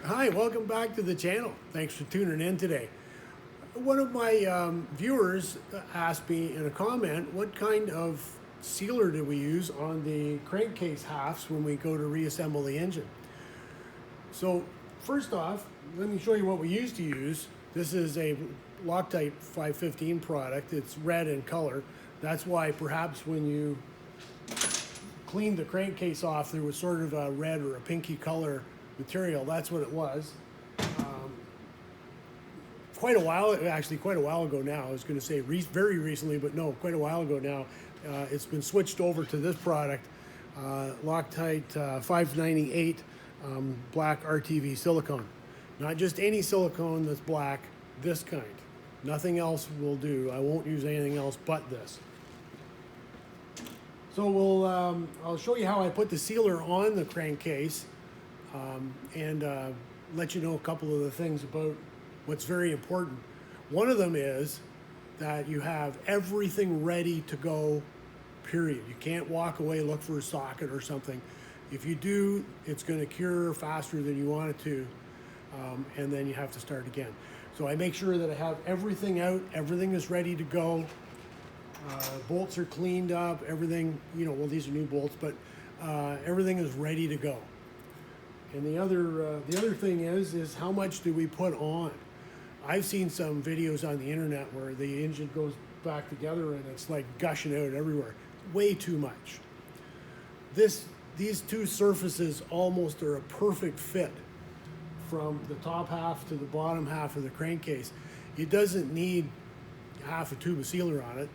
Hi, welcome back to the channel. Thanks for tuning in today. One of my viewers asked me in a comment, what kind of sealer do we use on the crankcase halves when we go to reassemble the engine? So first off, let me show you what we used to use. This is a Loctite 515 product. It's red in color. That's why perhaps when you cleaned the crankcase off, there was sort of a red or a pinky color material. That's what it was. Quite a while ago now. I was going to say very recently, but no, quite a while ago now. It's been switched over to this product, Loctite 598 black RTV silicone. Not just any silicone that's black, this kind. Nothing else will do. I won't use anything else but this. So I'll show you how I put the sealer on the crankcase and let you know a couple of the things about what's very important. One of them is that you have everything ready to go, period. You can't walk away, look for a socket or something. If you do, it's going to cure faster than you want it to, and then you have to start again. So I make sure that I have everything out, everything is ready to go. Bolts are cleaned up, everything, well, these are new bolts, but everything is ready to go. And the other thing is how much do we put on? I've seen some videos on the internet where the engine goes back together and it's like gushing out everywhere. Way too much. These two surfaces almost are a perfect fit from the top half to the bottom half of the crankcase. It doesn't need half a tube of sealer on it.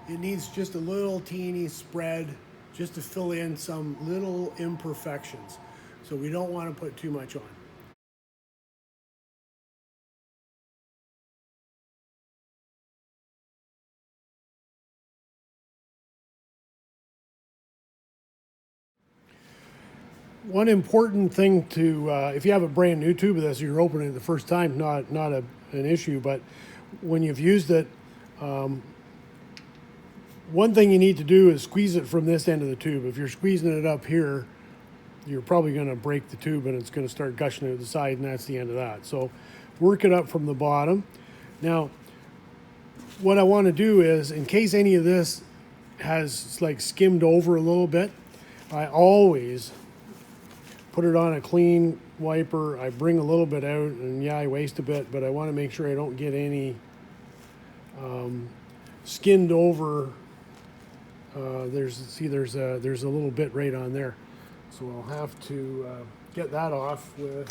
It needs just a little teeny spread just to fill in some little imperfections. So we don't want to put too much on. One important thing to, if you have a brand new tube of this, you're opening it the first time, not an issue, but when you've used it, one thing you need to do is squeeze it from this end of the tube. If you're squeezing it up here, you're probably going to break the tube and it's going to start gushing out the side, and that's the end of that. So work it up from the bottom. Now, what I want to do is, in case any of this has like skimmed over a little bit, I always put it on a clean wiper. I bring a little bit out, and yeah, I waste a bit, but I want to make sure I don't get any skinned over. There's a little bit right on there. So I'll have to get that off with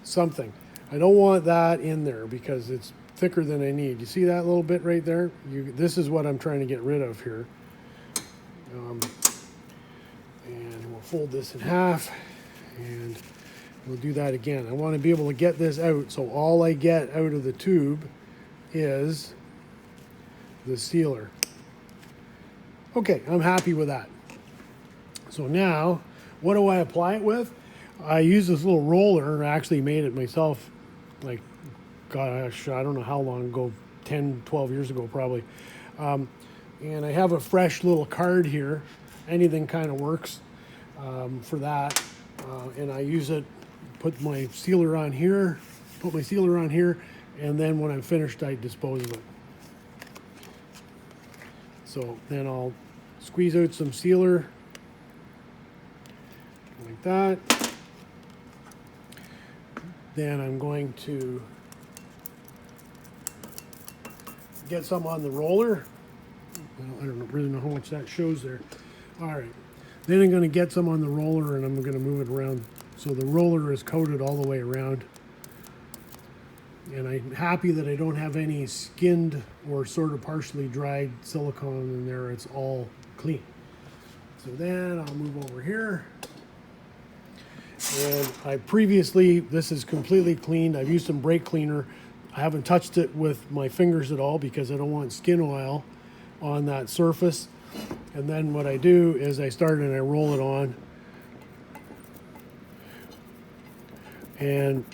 something. I don't want that in there because it's thicker than I need. You see that little bit right there? This is what I'm trying to get rid of here. And we'll fold this in half and we'll do that again. I want to be able to get this out, so all I get out of the tube is the sealer. Okay, I'm happy with that. So now, what do I apply it with? I use this little roller. I actually made it myself, like, gosh, I don't know how long ago, 10, 12 years ago probably. And I have a fresh little card here. Anything kind of works for that. And I use it, put my sealer on here, and then when I'm finished, I dispose of it. So then I'll squeeze out some sealer, like that. Then I'm going to get some on the roller. I don't really know how much that shows there. All right. Then I'm going to get some on the roller and I'm going to move it around so the roller is coated all the way around. And I'm happy that I don't have any skinned or sort of partially dried silicone in there. It's all clean. So then I'll move over here. And this is completely cleaned. I've used some brake cleaner. I haven't touched it with my fingers at all because I don't want skin oil on that surface. And then what I do is I start and I roll it on. And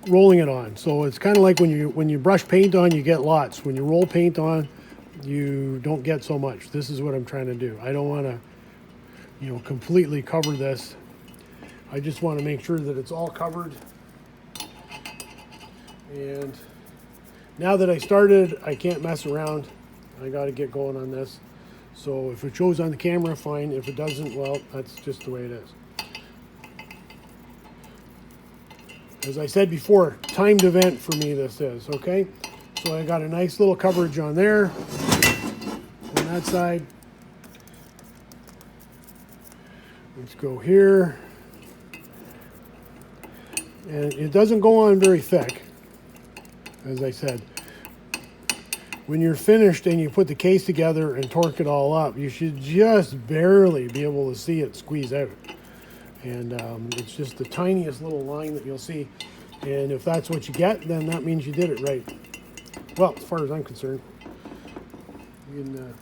rolling it on. So it's kind of like when you brush paint on, you get lots. When you roll paint on, you don't get so much. This is what I'm trying to do. I don't want to, completely cover this. I just want to make sure that it's all covered. And now that I started, I can't mess around. I got to get going on this. So if it shows on the camera, fine. If it doesn't, well, that's just the way it is. As I said before, timed event for me this is, okay? So I got a nice little coverage on there, on that side. Let's go here. And it doesn't go on very thick, as I said. When you're finished and you put the case together and torque it all up, you should just barely be able to see it squeeze out. And it's just the tiniest little line that you'll see. And if that's what you get, then that means you did it right. Well, as far as I'm concerned. You can,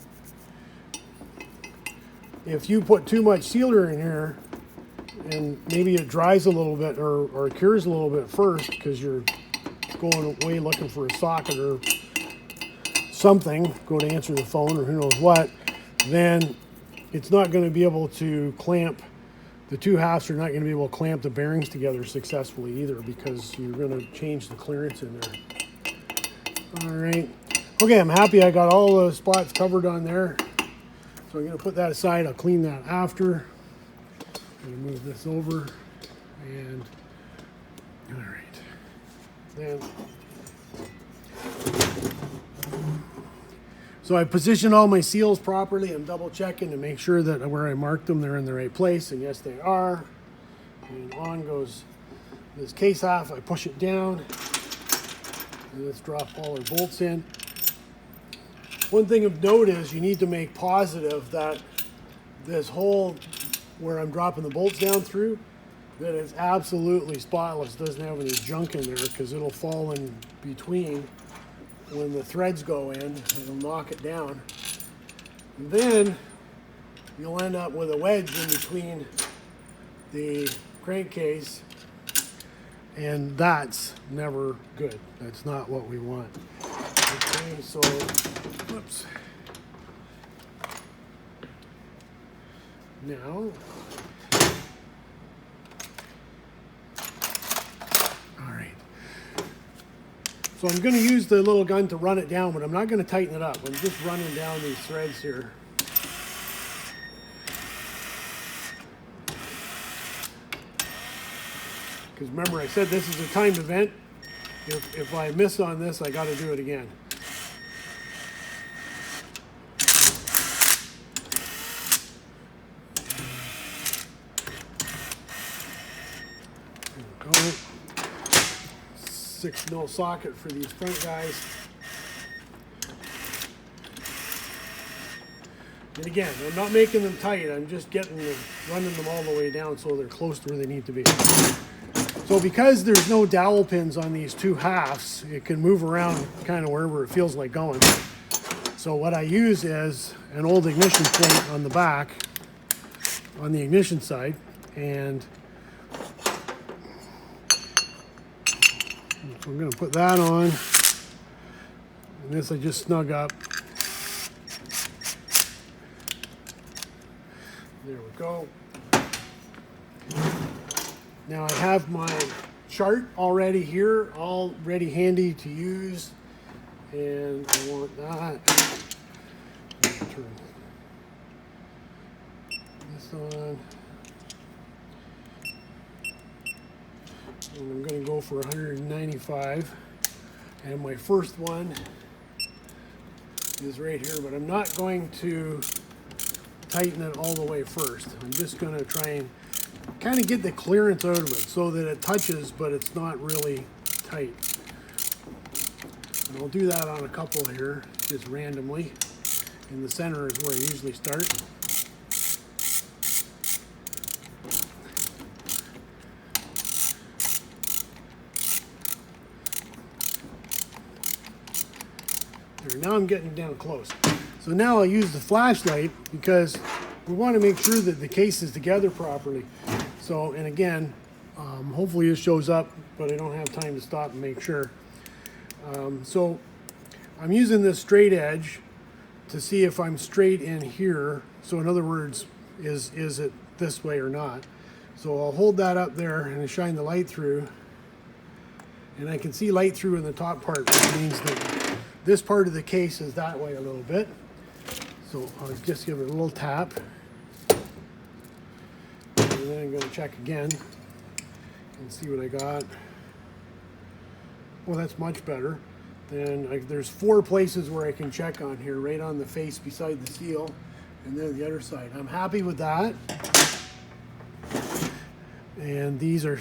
if you put too much sealer in here, and maybe it dries a little bit or cures a little bit first because you're going away looking for a socket or something, go to answer the phone or who knows what, then it's not going to be able to clamp. The two halves are not going to be able to clamp the bearings together successfully either because you're going to change the clearance in there. All right. Okay, I'm happy I got all the spots covered on there. So I'm going to put that aside. I'll clean that after. I'm going to move this over. And, all right. Then, so I positioned all my seals properly. I'm double checking to make sure that where I marked them, they're in the right place. And yes, they are. And on goes this case half. I push it down. And let's drop all our bolts in. One thing of note is you need to make positive that this hole where I'm dropping the bolts down through, that it's absolutely spotless. Doesn't have any junk in there because it'll fall in between. When the threads go in, it'll knock it down. And then you'll end up with a wedge in between the crankcase, and that's never good. That's not what we want. Okay, so, whoops. Now, so I'm going to use the little gun to run it down, but I'm not going to tighten it up. I'm just running down these threads here. Because remember, I said this is a timed event. If I miss on this, I got to do it again. There we go. 6mm socket for these front guys. And again, I'm not making them tight. I'm just running them all the way down so they're close to where they need to be. So because there's no dowel pins on these two halves, it can move around kind of wherever it feels like going. So what I use is an old ignition plate on the back, on the ignition side, and so I'm going to put that on, and this I just snug up. There we go. Now I have my chart already here, all ready handy to use, and I want that. Turn this on. And I'm going to go for 195, and my first one is right here, but I'm not going to tighten it all the way first. I'm just going to try and kind of get the clearance out of it so that it touches, but it's not really tight. And I'll do that on a couple here, just randomly. In the center is where I usually start. There, now I'm getting down close. So now I'll use the flashlight because we want to make sure that the case is together properly. So, and again, hopefully this shows up, but I don't have time to stop and make sure. So I'm using this straight edge to see if I'm straight in here. So in other words, is it this way or not? So I'll hold that up there and shine the light through. And I can see light through in the top part, which means that this part of the case is that way a little bit. So I'll just give it a little tap. And then I'm going to check again and see what I got. Well, that's much better. Then there's 4 places where I can check on here, right on the face beside the seal, and then the other side. I'm happy with that. And these are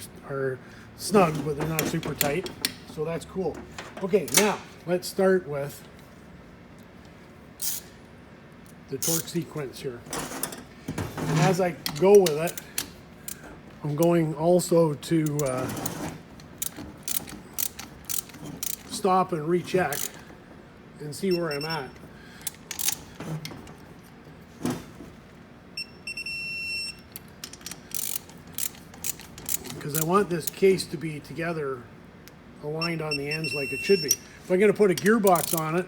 snug, but they're not super tight, so that's cool. Okay, now let's start with the torque sequence here. And as I go with it, I'm going also to stop and recheck and see where I'm at. Because I want this case to be together, aligned on the ends like it should be. If I'm going to put a gearbox on it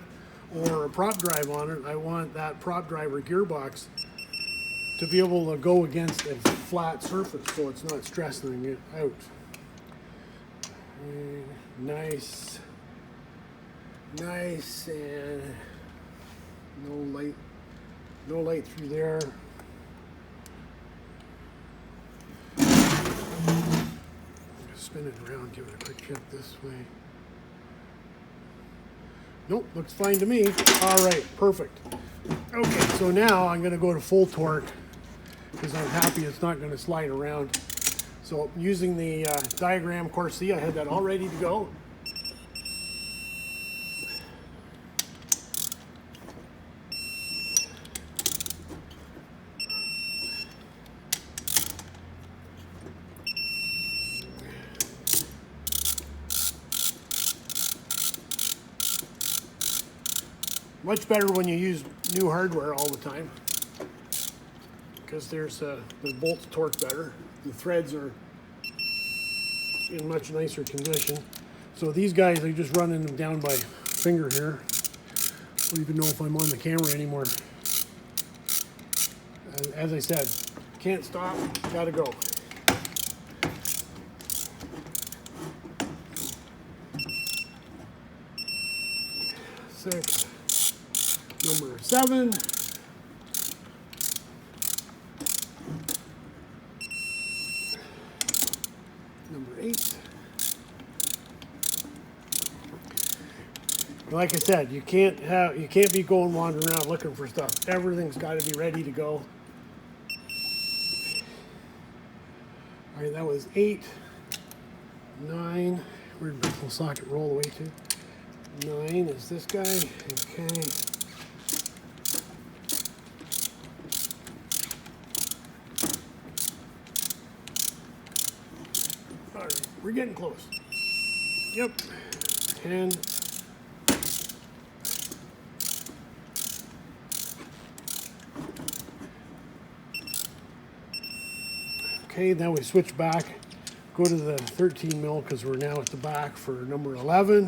or a prop drive on it, I want that prop drive or gearbox to be able to go against a flat surface so it's not stressing it out. Nice, and no light through there. Spin it around, give it a quick check this way. Nope, looks fine to me. All right, perfect. Okay, so now I'm going to go to full torque because I'm happy it's not going to slide around. So using the diagram course C, I had that all ready to go. Much better when you use new hardware all the time, because the bolts torque better. The threads are in much nicer condition. So these guys, I'm just running them down by finger here. I don't even know if I'm on the camera anymore. As I said, can't stop, gotta go. Six. Number 7. Number 8. Like I said, you can't be going wandering around looking for stuff. Everything's got to be ready to go. All right, that was 8, 9. Where'd the little socket roll away to? 9 is this guy. Okay. We're getting close. Yep. 10. Okay, now we switch back. Go to the 13 mil because we're now at the back for number 11.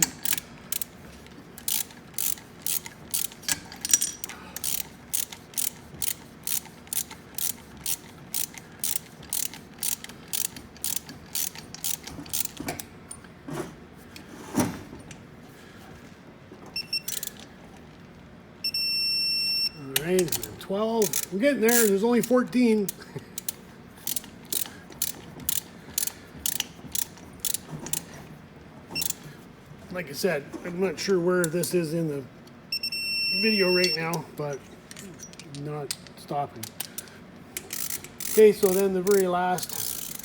All right, and then 12. We're getting there. There's only 14. Like I said, I'm not sure where this is in the video right now, but not stopping. Okay, so then the very last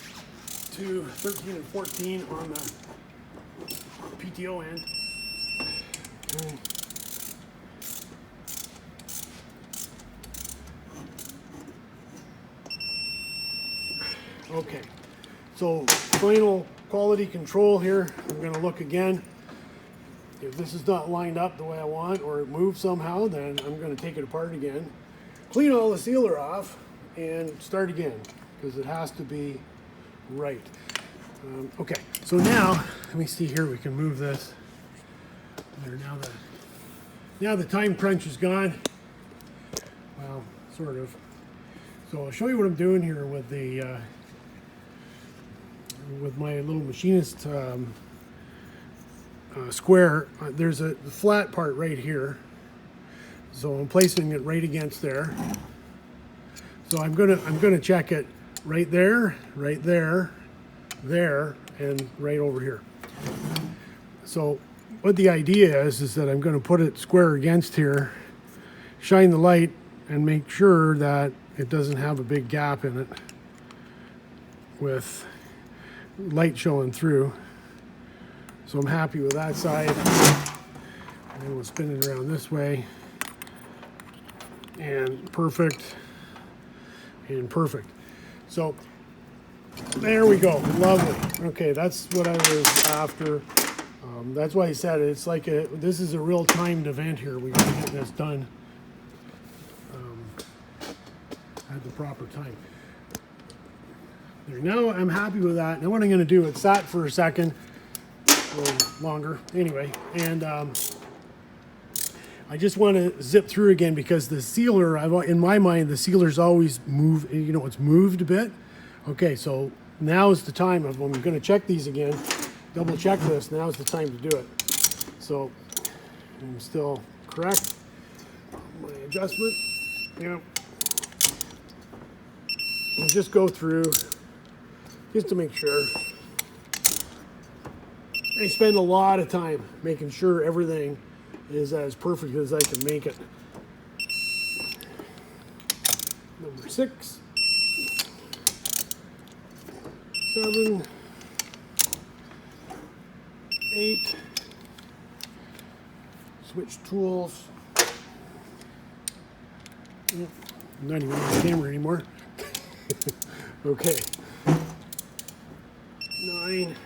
two, 13 and 14 on the PTO end. Okay, so final quality control here. I'm going to look again. If this is not lined up the way I want, or it moves somehow, then I'm going to take it apart again, clean all the sealer off, and start again, because it has to be right. Okay, so now, let me see here, we can move this. There, now the time crunch is gone. Well, sort of. So I'll show you what I'm doing here with the with my little machinist square. There's a flat part right here, so I'm placing it right against there. So I'm gonna check it right there, there, and right over here. So what the idea is that I'm going to put it square against here, shine the light, and make sure that it doesn't have a big gap in it with light showing through. So I'm happy with that side. And we'll spin it around this way. And perfect. And perfect. So there we go. Lovely. Okay, that's what I was after. That's why I said it. It's like this is a real timed event here. We got to get this done at the proper time. There. Now I'm happy with that. Now what I'm going to do, it sat for a second, a little longer anyway, and I just want to zip through again because the sealer, in my mind, the sealer's always moved, you know, it's moved a bit. Okay, so now is the time of when we're going to check these again, double check this, now is the time to do it. So I'm still correct. My adjustment, yeah. I'll just go through just to make sure. I spend a lot of time making sure everything is as perfect as I can make it. Number 6, 7, 8. Switch tools. Yep. I'm not even on the camera anymore. Okay. 9,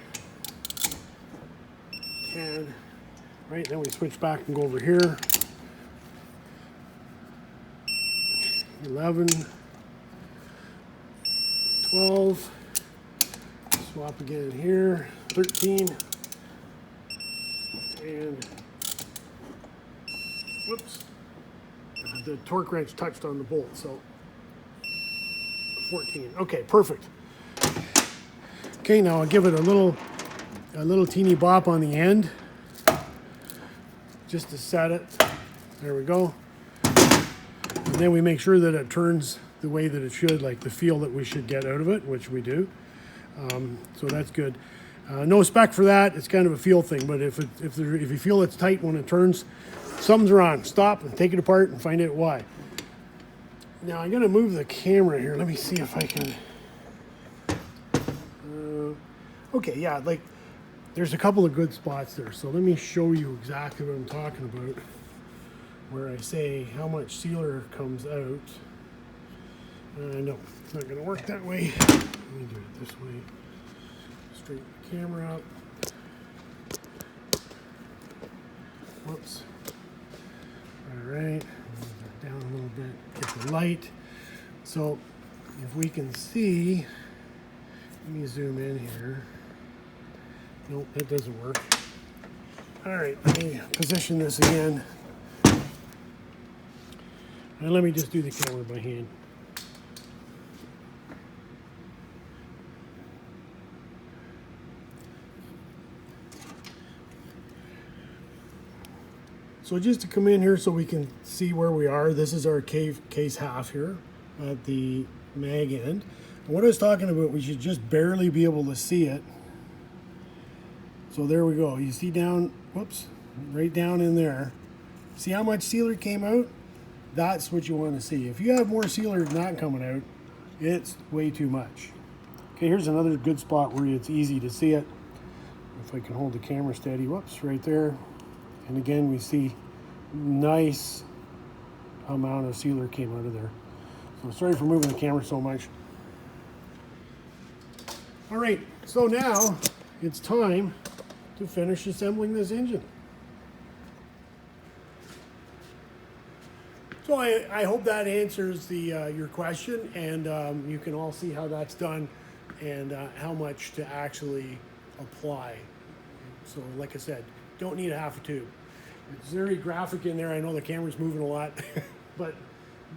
10. Right, then we switch back and go over here. 11, 12. Swap again here. 13. And whoops. The torque wrench touched on the bolt, so 14. Okay, perfect. Okay, now I'll give it a little teeny bop on the end, just to set it. There we go. And then we make sure that it turns the way that it should, like the feel that we should get out of it, which we do. So that's good. No spec for that. It's kind of a feel thing, but if you feel it's tight when it turns, something's wrong. Stop and take it apart and find out why. Now I'm going to move the camera here. Let me see if I can. Okay, yeah, like there's a couple of good spots there. So let me show you exactly what I'm talking about. Where I say how much sealer comes out. No, it's not going to work that way. Let me do it this way. Straighten the camera up. Whoops. All right, down a little bit, get the light. So if we can see, let me zoom in here. Nope, that doesn't work. All right, let me position this again. And let me just do the camera by hand. So just to come in here so we can see where we are, this is our case half here at the mag end. And what I was talking about, we should just barely be able to see it. So there we go. You see down, whoops, right down in there. See how much sealer came out? That's what you want to see. If you have more sealer not coming out, it's way too much. Okay, here's another good spot where it's easy to see it. If I can hold the camera steady, whoops, right there. And again, we see nice amount of sealer came out of there. So sorry for moving the camera so much. All right, so now it's time to finish assembling this engine. So I hope that answers your question, and you can all see how that's done and how much to actually apply. So like I said, don't need a half a tube. It's very graphic in there. I know the camera's moving a lot, but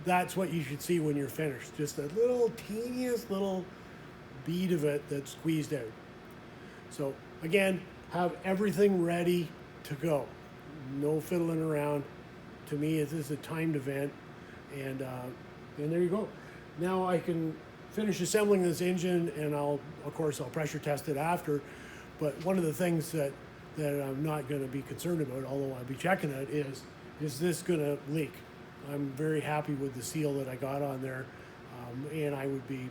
that's what you should see when you're finished. Just a little teeniest little bead of it that's squeezed out. So again, have everything ready to go. No fiddling around. To me, this is a timed event, and there you go. Now I can finish assembling this engine, and of course I'll pressure test it after. But one of the things that I'm not going to be concerned about, although I'll be checking it, is this going to leak? I'm very happy with the seal that I got on there, and I would be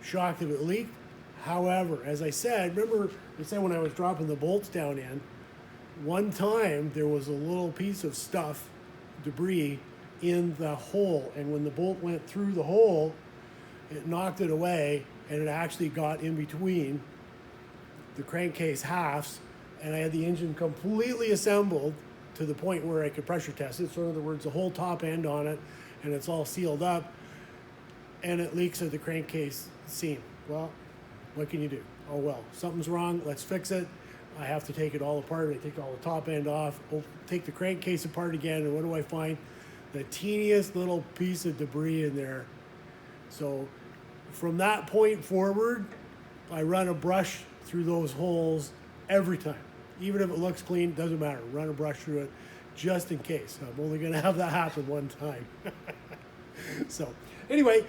shocked if it leaked. However, as I said, remember I said when I was dropping the bolts down in, one time there was a little piece of stuff, debris, in the hole, and when the bolt went through the hole, it knocked it away, and it actually got in between the crankcase halves, and I had the engine completely assembled to the point where I could pressure test it. So in other words, the whole top end on it, and it's all sealed up, and it leaks at the crankcase seam. Well, what can you do? Oh well, something's wrong, let's fix it. I have to take it all apart. I take all the top end off, take the crankcase apart again, and what do I find? The teeniest little piece of debris in there. So from that point forward, I run a brush through those holes every time. Even if it looks clean, doesn't matter. Run a brush through it just in case. I'm only going to have that happen one time. So anyway,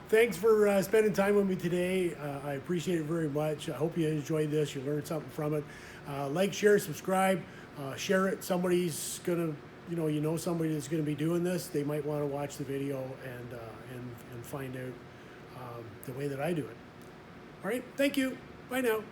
thanks for spending time with me today. I appreciate it very much. I hope you enjoyed this. You learned something from it. Like, share, subscribe, share it. Somebody's going to, you know somebody that's going to be doing this. They might want to watch the video and find out the way that I do it. All right, thank you. Bye now.